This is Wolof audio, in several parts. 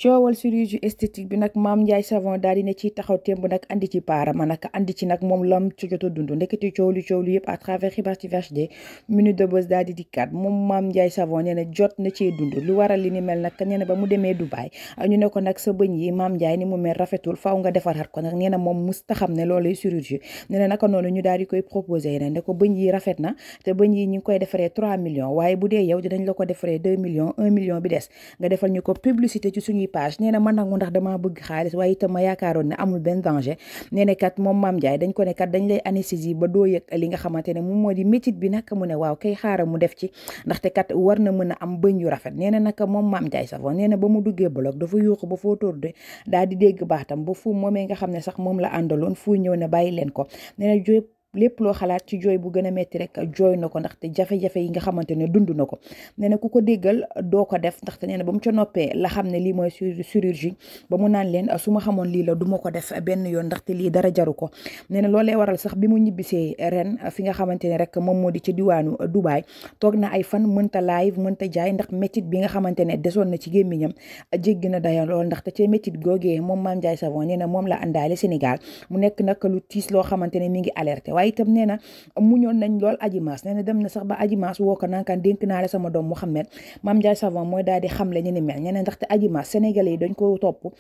coowal chirurgie esthétique bi nag Mame Ndiaye Savon daal di ne ciy taxaw temb nag andi ci paarama nag andi ci nag moom lam ci jot a dund ndekete coow lu yëpp à travers Xibaar TV HD minute de buzz daal di dikkaat moom Mame Ndiaye Savon nee na jot na cee dund lu waral li ni mel nag nee na ba mu demee Dubaï ñu ne ko nag sa bëñ yi Mame Ndiaye ni mu mel rafetul faaw nga defaraat ko nag nee na moom mus ta xam ne loolu chirurgie nee na naka noonu ñu daal di koy proposé ne ko bëñ yi rafet na te bëñ yi ñu ngi koy defaree 3 millions waaye bu dee yow dinañ la ko defaree 2 millions 1 million bi des nga defal ñu ko publicité ci suñuy page nee na man nag mu ndax damaa bëgg xaalis waaye itam ma yaakaaroon ne amul benn danger nee na kat moom Mame Ndiaye dañ ko ne kat dañ lay anesthésie ba doo yëg li nga xamante ne moom moo di métit bi nag mu ne waaw kay xaaral mu def ci ndaxte kat war na mën a am bëñ yu rafet nee na nag moom Mame Ndiaye Savon nee na ba mu duggee bloc dafa yuuxu ba foo tóor de daal di dégg baatam ba fu moomee nga xam ne sax moom la àndaloon fu ñëw ne bàyyi leen ko nee na lépp loo xalaat ci jooy bu gën a metti rek jooy na ko ndaxte jafe-jafe yi nga xamante ne dund na ko nee na ku ko déggal doo ko def ndaxte nee na ba mu ca noppee la xam ne lii mooy chirurgie ba mu naan leen su ma xamoon lii la du ma ko def benn yoon ndaxte lii dara jaru ko nee na loolee waral sax bi mu ñibbisee ren fi nga xamante ne rek moom moo di ci diwaanu Dubaï toog na ay fan mënta live mënta jaay ndax métit bi nga xamante ne desoon na ci gémmiñam jéggi na daya lool ndaxte ci métit googee moom Mame Ndiaye Savon nee na moom la àndaale Sénégal mu nekk nag lu tiis loo xamante ne mi ngi alerté waaye itam nee na muñoon nañ lool Adji Mass nee na dem na sax ba Adji Mass woo ko nankaan dénk naa la sama doom Mouhamed Mame Ndiaye Savon mooy daal di xamle ñu ni mel ñeneen ndaxte Adji Mass sénégalais yi dañ ko topp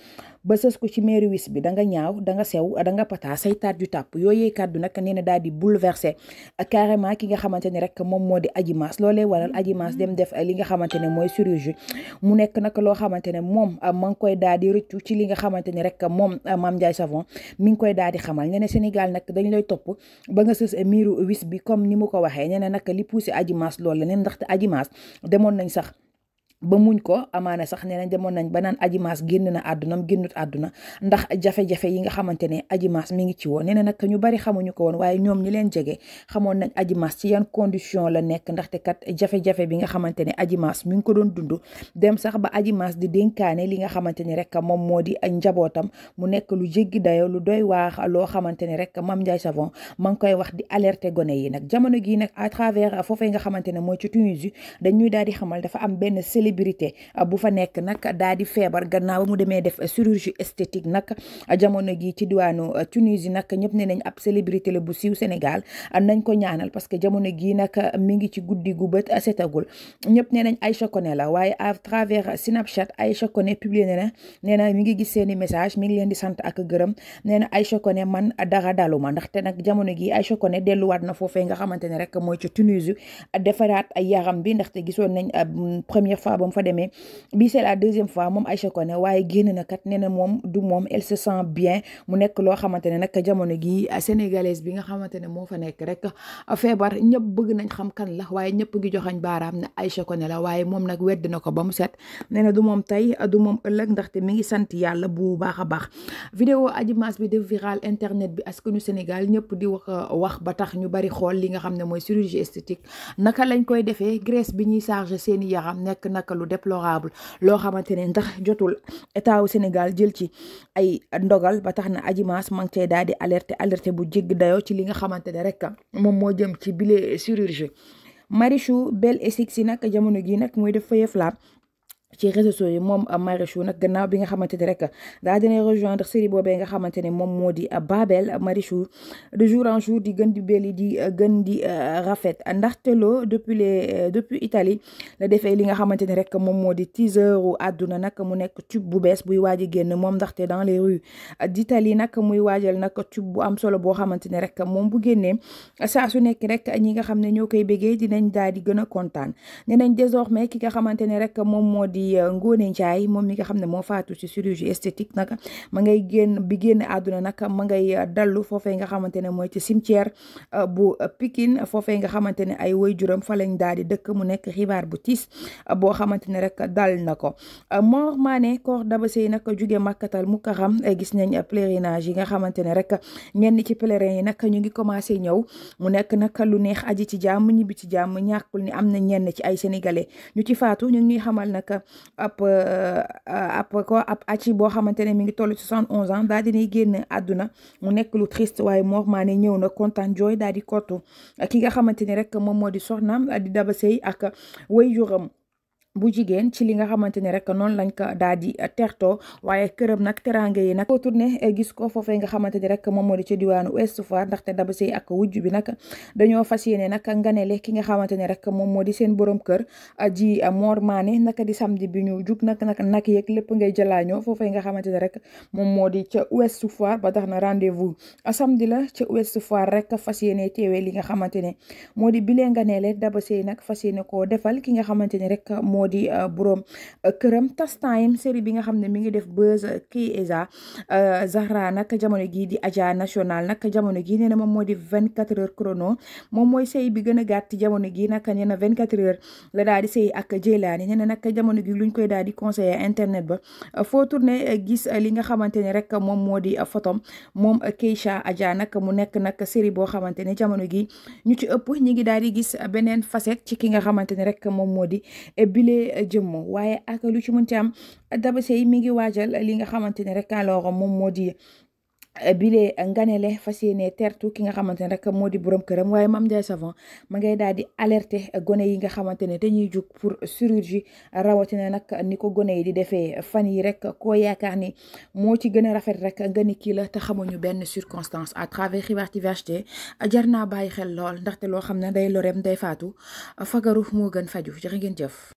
ba sës ko ci mairie wis bi da nga ñaaw da nga sew da nga pata say taat yu tàpp yooyee kàddu nag nee na daal di bouleversé carrément ki nga xamante ne rek moom moo di Adji Mass loolee waral Adji Mass dem def li nga xamante ne mooy chirurgie mu nekk nag loo xamante ne moom ma ngi koy daal di rëccu ci li nga xamante ne rek moom Mame Ndiaye Savon mi ngi koy daal di xamal nee na Sénégal nag dañ lay topp ba nga sës miiru wis bi comme ni mu ko waxee nee na nag li poussé Adji Mass loolu la neen ndaxte Adji Mass demoon nañ sax ba muñ ko amaana sax nee nañ demoon nañ ba naan Adji Mass génn na àddunam génnut àdduna ndax jafe-jafe yi nga xamante ne Adji Mass mi ngi ci woon nee na nag ñu bari xamuñu ko woon waaye ñoom ñi leen jege xamoon nañ Adji Mass ci yan condition la nekk ndaxte kat jafe-jafe bi nga xamante ne Adji Mass mi ngi ko doon dund dem sax ba Adji Mass di dénkaane li nga xamante ni rek moom moo di njabootam mu nekk lu jéggi dayo lu doy waax loo xamante ne rek Mame Ndiaye Savon ma ngi koy wax di alerter gone yi nag jamono gi nag à travers foofee nga xamante ne mooy ci Tunisie dañuy daal di xamal dafa am benn célébrité bu fa nekk nag daal di feebar gannaaw ba mu demee def chirurgie esthétique nag jamono gi ci diwaanu Tunisie nag ñëpp ne nañ ab célébrité la bu siiw Sénégal nañ ko ñaanal parce que jamono gi nag mi ngi ci guddi gu bët setagul ñëpp ne nañ Aïcha Koné la waaye à travers Snapchat Aïcha Koné publié na nee na mi ngi gis seeni message mi ngi leen di sant ak gërëm nee na Aïcha Koné man dara daluma ndaxte nag jamono gi Aïcha Koné delluwaat na foofee nga xamante ne rek mooy ci Tunisie defaraat ay yaram bi ndaxte gisoon nañ première fois ba mu fa demee bi c'est la deuxième fois moom Aïcha Koné waaye génn na kat nee na moom du moom elle se sent bien mu nekk loo xamante ne nag jamono gi sénégalaise bi nga xamante ne moo fa nekk rek feebar ñëpp bëgg nañ xam kan la waaye ñëpp ngi joxañ baaraam ne Aïcha Koné la waaye moom nag wedd na ko ba mu set nee na du moom tey du moom ëllëg ndaxte mi ngi sant yàlla bu baax a baax vidéo Adji Mass bi def viral internet bi askanu Sénégal ñëpp di wax ba tax ñu bari xool li nga xam ne mooy chirurgie esthétique naka lañ koy defee graisse bi ñuy chargé seeni yaram nekk naka lu déplorable loo xamante ne ndax jotul état wu Sénégal jël ci ay ndogal ba tax na Adji Mass ma ngi cay daal di alerté bu jégg dayoo ci li nga xamante ne rek moom moo jëm ci bile chirurgie Marichou Belle et Sexy nag jamono gi nag muy def fayef laab ci réseaux sociaux yi moom Marichou nag gannaaw bi nga xamante ne rek daa dina rejoindre série boobee nga xamante ne moom moo di Babel Marichou de jour en jour di gën di belli di gën di rafet ndaxte loo depuis Italie la defee li nga xamante ne rek moom moo di teaseru àdduna nag mu nekk tube bu bees buy waaj a génn moom ndaxte dans les rues d'Italie nag muy waajal nag tube bu am solo boo xamante ne rek moom bu génnee saa su nekk rek ñi nga xam ne ñoo koy béggee dinañ daal di gën a kontaan nee nañ désormais ki nga xamante ne rek moom moo di Ngoné Ndiaye moom mi nga xam ne moo faatu ci chirurgie esthétique nag ma ngay génn àdduna nag ma ngay dallu foofee nga xamante ne mooy ci cimetière bu Pikine foofee nga xamante ne ay waajuram fa lañ daal di dëkk mu nekk xibaar bu tiis boo xamante ne rek dal na ko Mor Mané koor Daba Sey nag jóge Makkatal Mukarram gis nañ pèlerinage yi nga xamante ne rek ñenn ci pèlerin yi nag ñu ngi commencé ñëw mu nekk nag lu neex aji ci jàmm ñibbi ci jàmm ñàkkul ni am na ñenn ci ay sénégalais ñu ci faatu ñu ngi xamal nag ab aci boo xamante ne mi ngi toll ci 71 ans daal dinay génn àdduna mu nekk lu triste waaye Mor Mané ñëw na kontaan jooy daal di kottu ki nga xamante ni rek moom moo di soxnaam di Daba Sey ak waajuram bu jigéen ci li nga xamante ni rek noonu lañ ko daal di tertoo waaye këram nag teraanga yi nag foo tourné gis ko foofee nga xamante ni rek moom moo di ci diwaanu Ouest Foire ndaxte Daba Seye ak wujj bi nag dañoo fas yéene nag nganele ki nga xamante ni rek moom moo di seen borom kër ji Mor Mané naka di samedi bi ñu jug nag yeeg lépp ngay jëlaañoo foofee nga xamante ni rek moom moo di ca Ouest Foire ba tax na rendez-vous samedi la ca Ouest Foire rek fas yéene teewee li nga xamante ne moo di bilee nganele Daba Seye nag fas yéene koo defal ki nga xamante ni rek moo di borom këram tas time série bi nga xam ne mi ngi def buzz kii Eza Zahra nag jamono gii di Adja National nag jamono gii nee na moom moo di 24 heures chrono moom mooy sëy bi gën a gàtt jamono gi nag nee na 24 heures la daal di sëy ak Jeylaani nee na nag jamono gi luñ koy daal di conseiller internet ba foo tourné gis li nga xamante ne rek moom moo di photom moom Keisha Adja nag mu nekk nag série boo xamante ne jamono gi ñu ci ëpp ñi ngi daal di gis beneen facette ci ki nga xamante ne rek moom moo di bile jëmm waaye ak lu ci mënti am Daba Seye mi ngi waajal li nga xamante ne rek alors moom moo di bile nganele fas yéene tertu ki nga xamante ne rek moo di borom këram waaye Mame Ndiaye Savon ma ngay daal di alerter gone yi nga xamante ne dañuy jug pour chirurgie rawatina nag ni ko gone yi di defee fan yi rek koo yaakaar ni moo ci gën a rafet rek nga ni kii la te xamuñu benn circonstance à travers Xibaar TV HD jar naa bàyyi xel lool ndaxte loo xam ne day loreem day faatu fagaru moo gën faju jërë ngeen jëf